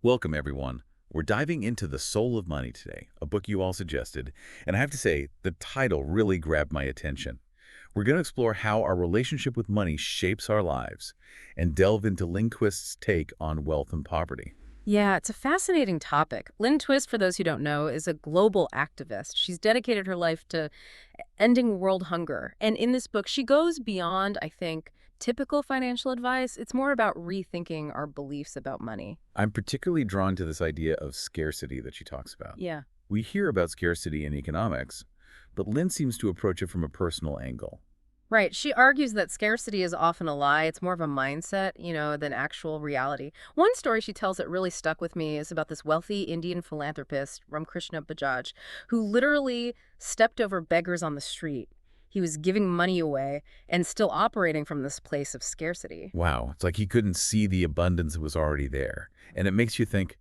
Welcome, everyone. We're diving into The Soul of Money today, a book you all suggested, and I have to say, the title really grabbed my attention. We're going to explore how our relationship with money shapes our lives and delve into Lynne Twist's take on wealth and poverty. Yeah, it's a fascinating topic. Lynne Twist, for those who don't know, is a global activist. She's dedicated her life to ending world hunger. And in this book, she goes beyond, I think, typical financial advice. It's more about rethinking our beliefs about money. I'm particularly drawn to this idea of scarcity that she talks about. Yeah. We hear about scarcity in economics, but Lynne seems to approach it from a personal angle. Right. She argues that scarcity is often a lie. It's more of a mindset, than actual reality. One story she tells that really stuck with me is about this wealthy Indian philanthropist, Ramkrishna Bajaj, who literally stepped over beggars on the street. He was giving money away and still operating from this place of scarcity. Wow, it's like he couldn't see the abundance that was already there. And it makes you think,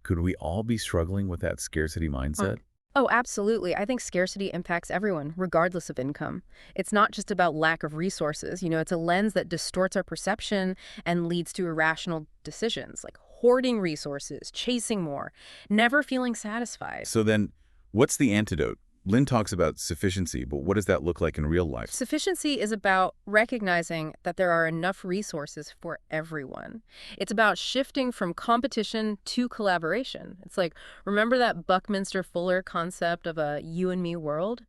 could we all be struggling with that scarcity mindset? Oh, absolutely. I think scarcity impacts everyone, regardless of income. It's not just about lack of resources. It's a lens that distorts our perception and leads to irrational decisions, like hoarding resources, chasing more, never feeling satisfied. So then, what's the antidote? Lynn talks about sufficiency, but what does that look like in real life? Sufficiency is about recognizing that there are enough resources for everyone. It's about shifting from competition to collaboration. It's like, remember that Buckminster Fuller concept of a you and me world?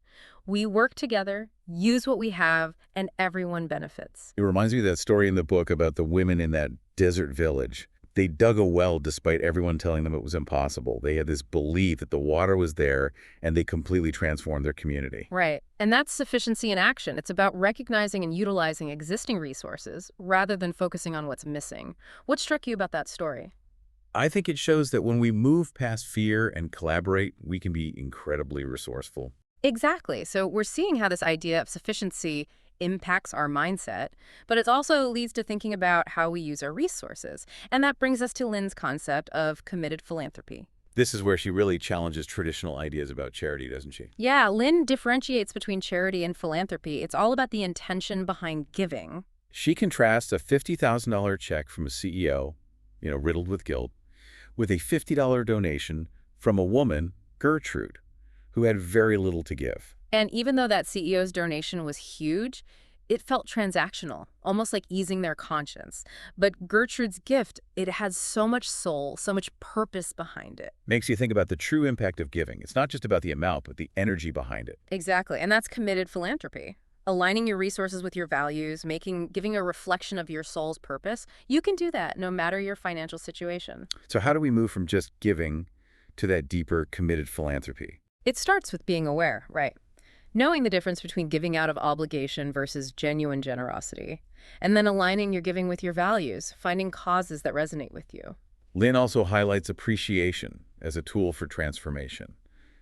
We work together, use what we have, and everyone benefits. It reminds me of that story in the book about the women in that desert village. They dug a well despite everyone telling them it was impossible. They had this belief that the water was there, and they completely transformed their community. Right. And that's sufficiency in action. It's about recognizing and utilizing existing resources rather than focusing on what's missing. What struck you about that story? I think it shows that when we move past fear and collaborate, we can be incredibly resourceful. Exactly. So we're seeing how this idea of sufficiency impacts our mindset, but it also leads to thinking about how we use our resources. And that brings us to Lynn's concept of committed philanthropy. This is where she really challenges traditional ideas about charity, doesn't she? Yeah, Lynn differentiates between charity and philanthropy. It's all about the intention behind giving. She contrasts a $50,000 check from a CEO, riddled with guilt, with a $50 donation from a woman, Gertrude, who had very little to give. And even though that CEO's donation was huge, it felt transactional, almost like easing their conscience. But Gertrude's gift, it had so much soul, so much purpose behind it. Makes you think about the true impact of giving. It's not just about the amount, but the energy behind it. Exactly. And that's committed philanthropy. Aligning your resources with your values, giving a reflection of your soul's purpose. You can do that no matter your financial situation. So how do we move from just giving to that deeper, committed philanthropy? It starts with being aware, right? Knowing the difference between giving out of obligation versus genuine generosity, and then aligning your giving with your values, finding causes that resonate with you. Lynn also highlights appreciation as a tool for transformation.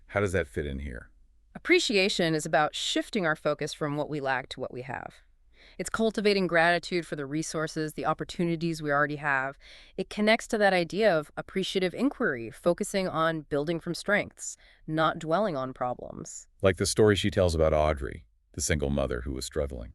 How does that fit in here? Appreciation is about shifting our focus from what we lack to what we have. It's cultivating gratitude for the resources, the opportunities we already have. It connects to that idea of appreciative inquiry, focusing on building from strengths, not dwelling on problems. Like the story she tells about Audrey, the single mother who was struggling.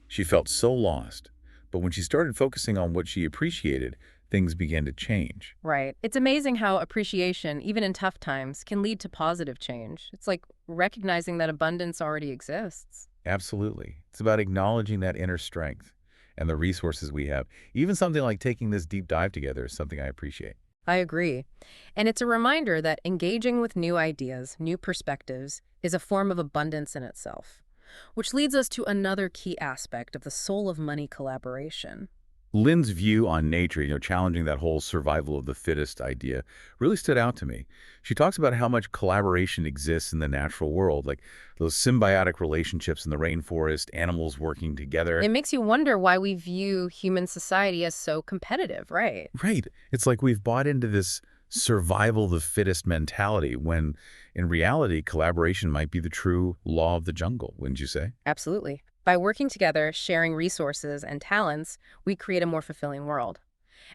She felt so lost, but when she started focusing on what she appreciated, things began to change. Right. It's amazing how appreciation, even in tough times, can lead to positive change. It's like recognizing that abundance already exists. Absolutely. It's about acknowledging that inner strength and the resources we have. Even something like taking this deep dive together is something I appreciate. I agree. And it's a reminder that engaging with new ideas, new perspectives, is a form of abundance in itself. Which leads us to another key aspect of the soul of money collaboration. Lynn's view on nature, challenging that whole survival of the fittest idea, really stood out to me. She talks about how much collaboration exists in the natural world, like those symbiotic relationships in the rainforest, animals working together. It makes you wonder why we view human society as so competitive, right? Right. It's like we've bought into this survival of the fittest mentality when, in reality, collaboration might be the true law of the jungle, wouldn't you say? Absolutely. By working together, sharing resources and talents, we create a more fulfilling world.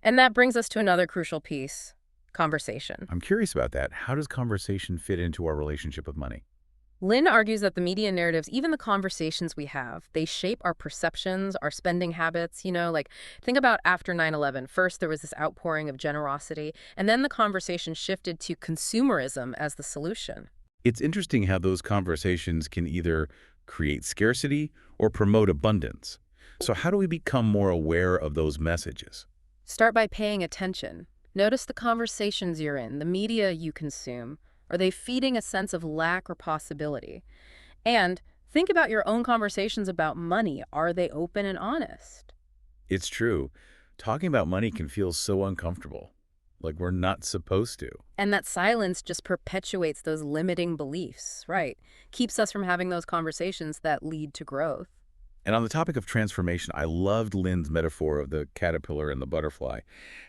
And that brings us to another crucial piece, conversation. I'm curious about that. How does conversation fit into our relationship with money? Lynn argues that the media narratives, even the conversations we have, they shape our perceptions, our spending habits. Like think about after 9/11. First, there was this outpouring of generosity, and then the conversation shifted to consumerism as the solution. It's interesting how those conversations can either create scarcity or promote abundance. So how do we become more aware of those messages? Start by paying attention. Notice the conversations you're in, the media you consume. Are they feeding a sense of lack or possibility? And think about your own conversations about money. Are they open and honest? It's true. Talking about money can feel so uncomfortable, like we're not supposed to. And that silence just perpetuates those limiting beliefs, right? Keeps us from having those conversations that lead to growth. And on the topic of transformation, I loved Lynn's metaphor of the caterpillar and the butterfly,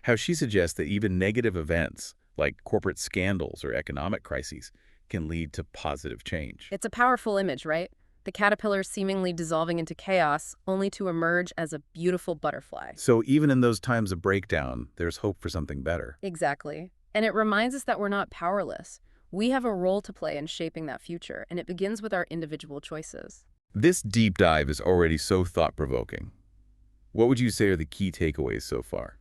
how she suggests that even negative events, like corporate scandals or economic crises, can lead to positive change. It's a powerful image, right? The caterpillar seemingly dissolving into chaos, only to emerge as a beautiful butterfly. So even in those times of breakdown, there's hope for something better. Exactly. And it reminds us that we're not powerless. We have a role to play in shaping that future, and it begins with our individual choices. This deep dive is already so thought-provoking. What would you say are the key takeaways so far?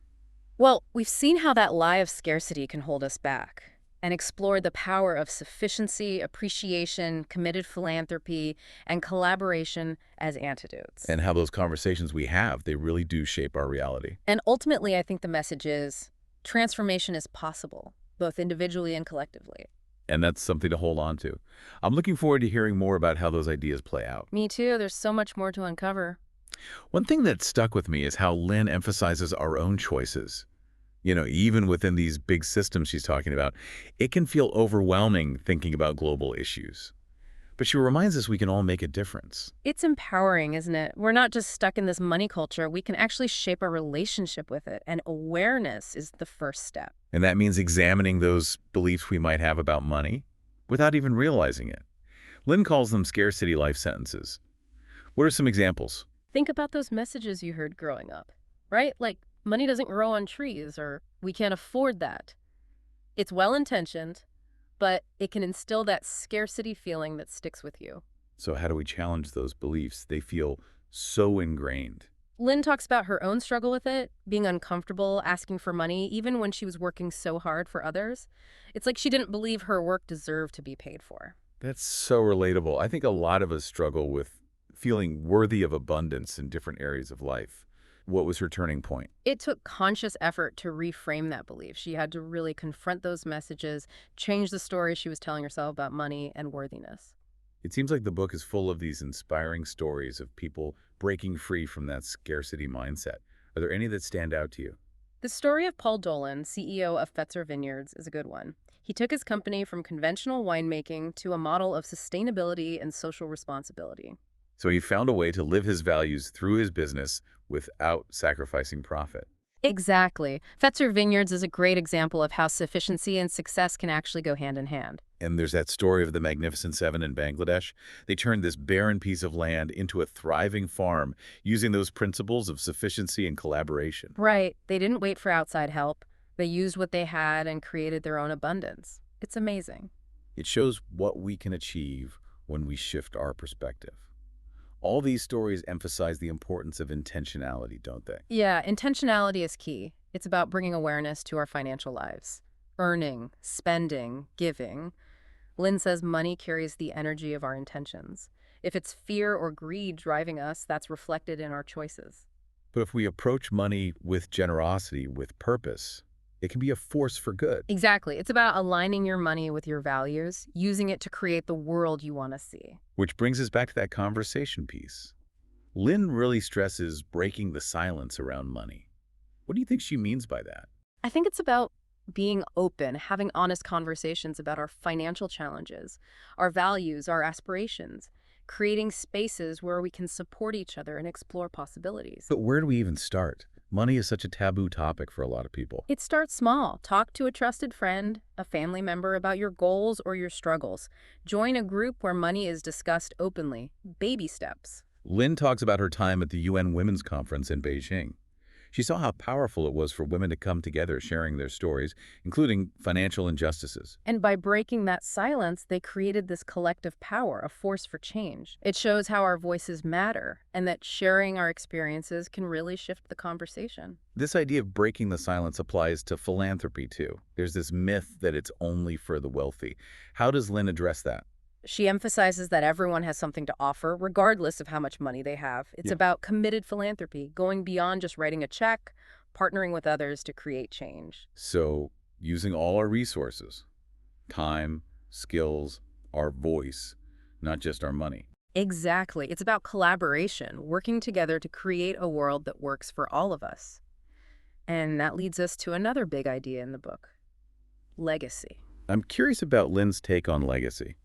Well, we've seen how that lie of scarcity can hold us back and explored the power of sufficiency, appreciation, committed philanthropy, and collaboration as antidotes. And how those conversations we have, they really do shape our reality. And ultimately, I think the message is transformation is possible, both individually and collectively. And that's something to hold on to. I'm looking forward to hearing more about how those ideas play out. Me too. There's so much more to uncover. One thing that stuck with me is how Lynn emphasizes our own choices. Even within these big systems she's talking about, it can feel overwhelming thinking about global issues. But she reminds us we can all make a difference. It's empowering, isn't it? We're not just stuck in this money culture. We can actually shape our relationship with it. And awareness is the first step. And that means examining those beliefs we might have about money without even realizing it. Lynn calls them scarcity life sentences. What are some examples? Think about those messages you heard growing up, right? Like, money doesn't grow on trees, or we can't afford that. It's well-intentioned, but it can instill that scarcity feeling that sticks with you. So how do we challenge those beliefs? They feel so ingrained. Lynn talks about her own struggle with it, being uncomfortable, asking for money, even when she was working so hard for others. It's like she didn't believe her work deserved to be paid for. That's so relatable. I think a lot of us struggle with feeling worthy of abundance in different areas of life. What was her turning point? It took conscious effort to reframe that belief. She had to really confront those messages, change the story she was telling herself about money and worthiness. It seems like the book is full of these inspiring stories of people breaking free from that scarcity mindset. Are there any that stand out to you? The story of Paul Dolan, CEO of Fetzer Vineyards, is a good one. He took his company from conventional winemaking to a model of sustainability and social responsibility. So he found a way to live his values through his business without sacrificing profit. Exactly. Fetzer Vineyards is a great example of how sufficiency and success can actually go hand in hand. And there's that story of the Magnificent Seven in Bangladesh. They turned this barren piece of land into a thriving farm using those principles of sufficiency and collaboration. Right. They didn't wait for outside help. They used what they had and created their own abundance. It's amazing. It shows what we can achieve when we shift our perspective. All these stories emphasize the importance of intentionality, don't they? Yeah, intentionality is key. It's about bringing awareness to our financial lives. Earning, spending, giving. Lynn says money carries the energy of our intentions. If it's fear or greed driving us, that's reflected in our choices. But if we approach money with generosity, with purpose, it can be a force for good. Exactly. It's about aligning your money with your values, using it to create the world you want to see. Which brings us back to that conversation piece. Lynn really stresses breaking the silence around money. What do you think she means by that? I think it's about being open, having honest conversations about our financial challenges, our values, our aspirations, creating spaces where we can support each other and explore possibilities. But where do we even start? Money is such a taboo topic for a lot of people. It starts small. Talk to a trusted friend, a family member about your goals or your struggles. Join a group where money is discussed openly. Baby steps. Lynn talks about her time at the UN Women's Conference in Beijing. She saw how powerful it was for women to come together sharing their stories, including financial injustices. And by breaking that silence, they created this collective power, a force for change. It shows how our voices matter and that sharing our experiences can really shift the conversation. This idea of breaking the silence applies to philanthropy, too. There's this myth that it's only for the wealthy. How does Lynn address that? She emphasizes that everyone has something to offer, regardless of how much money they have. It's Yeah. about committed philanthropy, going beyond just writing a check, partnering with others to create change. So, using all our resources, time, skills, our voice, not just our money. Exactly. It's about collaboration, working together to create a world that works for all of us. And that leads us to another big idea in the book: legacy. I'm curious about Lynn's take on legacy.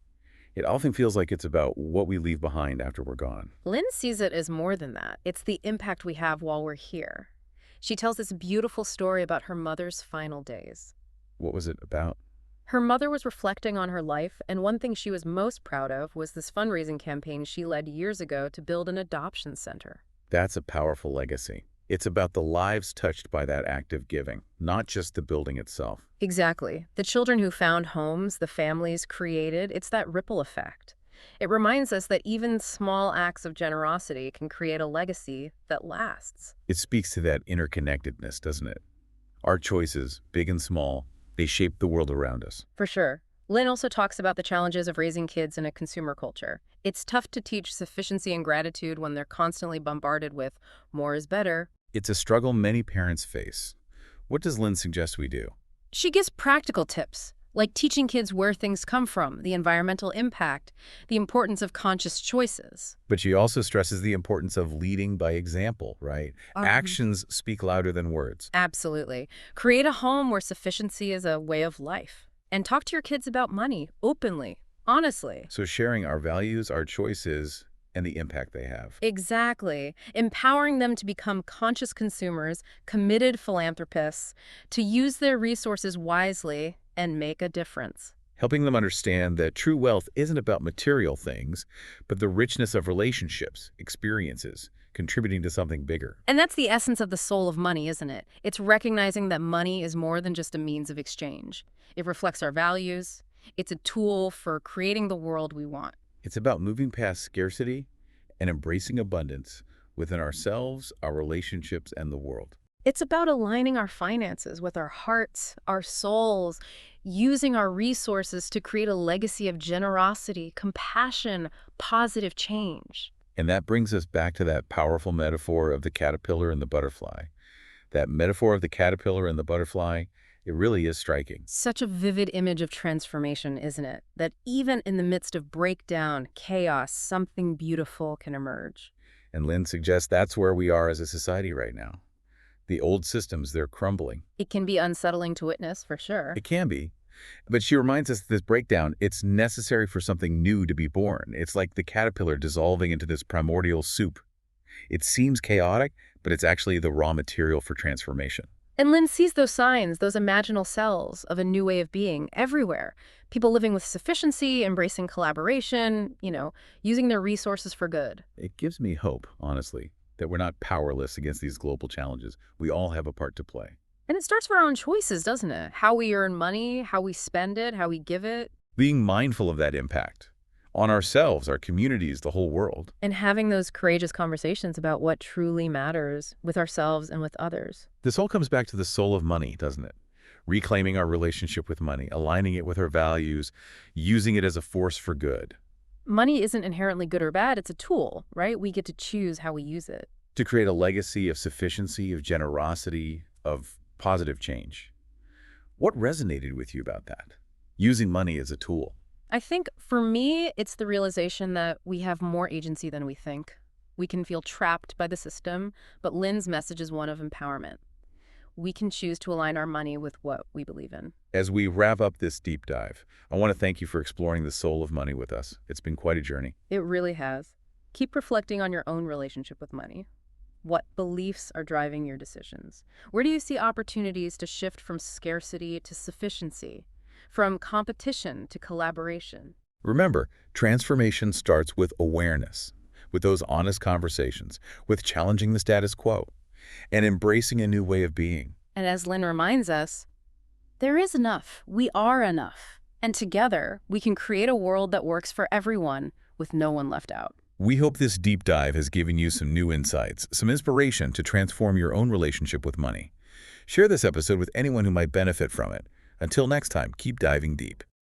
It often feels like it's about what we leave behind after we're gone. Lynn sees it as more than that. It's the impact we have while we're here. She tells this beautiful story about her mother's final days. What was it about? Her mother was reflecting on her life, and one thing she was most proud of was this fundraising campaign she led years ago to build an adoption center. That's a powerful legacy. It's about the lives touched by that act of giving, not just the building itself. Exactly. The children who found homes, the families created, it's that ripple effect. It reminds us that even small acts of generosity can create a legacy that lasts. It speaks to that interconnectedness, doesn't it? Our choices, big and small, they shape the world around us. For sure. Lynn also talks about the challenges of raising kids in a consumer culture. It's tough to teach sufficiency and gratitude when they're constantly bombarded with more is better. It's a struggle many parents face. What does Lynn suggest we do? She gives practical tips, like teaching kids where things come from, the environmental impact, the importance of conscious choices. But she also stresses the importance of leading by example, right? Actions speak louder than words. Absolutely. Create a home where sufficiency is a way of life. And talk to your kids about money openly, honestly. So sharing our values, our choices, and the impact they have. Exactly. Empowering them to become conscious consumers, committed philanthropists, to use their resources wisely and make a difference. Helping them understand that true wealth isn't about material things, but the richness of relationships, experiences, contributing to something bigger. And that's the essence of the soul of money, isn't it? It's recognizing that money is more than just a means of exchange. It reflects our values. It's a tool for creating the world we want. It's about moving past scarcity and embracing abundance within ourselves, our relationships, and the world. It's about aligning our finances with our hearts, our souls, using our resources to create a legacy of generosity, compassion, positive change. And that brings us back to that powerful metaphor of the caterpillar and the butterfly. That metaphor of the caterpillar and the butterfly, it really is striking. Such a vivid image of transformation, isn't it? That even in the midst of breakdown, chaos, something beautiful can emerge. And Lynn suggests that's where we are as a society right now. The old systems, they're crumbling. It can be unsettling to witness, for sure. It can be. But she reminds us that this breakdown, it's necessary for something new to be born. It's like the caterpillar dissolving into this primordial soup. It seems chaotic, but it's actually the raw material for transformation. And Lynn sees those signs, those imaginal cells of a new way of being everywhere. People living with sufficiency, embracing collaboration, using their resources for good. It gives me hope, honestly, that we're not powerless against these global challenges. We all have a part to play. And it starts with our own choices, doesn't it? How we earn money, how we spend it, how we give it. Being mindful of that impact on ourselves, our communities, the whole world. And having those courageous conversations about what truly matters with ourselves and with others. This all comes back to the soul of money, doesn't it? Reclaiming our relationship with money, aligning it with our values, using it as a force for good. Money isn't inherently good or bad, it's a tool, right? We get to choose how we use it. To create a legacy of sufficiency, of generosity, of positive change. What resonated with you about that? Using money as a tool. I think for me, it's the realization that we have more agency than we think. We can feel trapped by the system, but Lynn's message is one of empowerment. We can choose to align our money with what we believe in. As we wrap up this deep dive, I want to thank you for exploring the soul of money with us. It's been quite a journey. It really has. Keep reflecting on your own relationship with money. What beliefs are driving your decisions? Where do you see opportunities to shift from scarcity to sufficiency? From competition to collaboration? Remember, transformation starts with awareness, with those honest conversations, with challenging the status quo. and embracing a new way of being. And as Lynn reminds us, there is enough. We are enough. And together, we can create a world that works for everyone with no one left out. We hope this deep dive has given you some new insights, some inspiration to transform your own relationship with money. Share this episode with anyone who might benefit from it. Until next time, keep diving deep.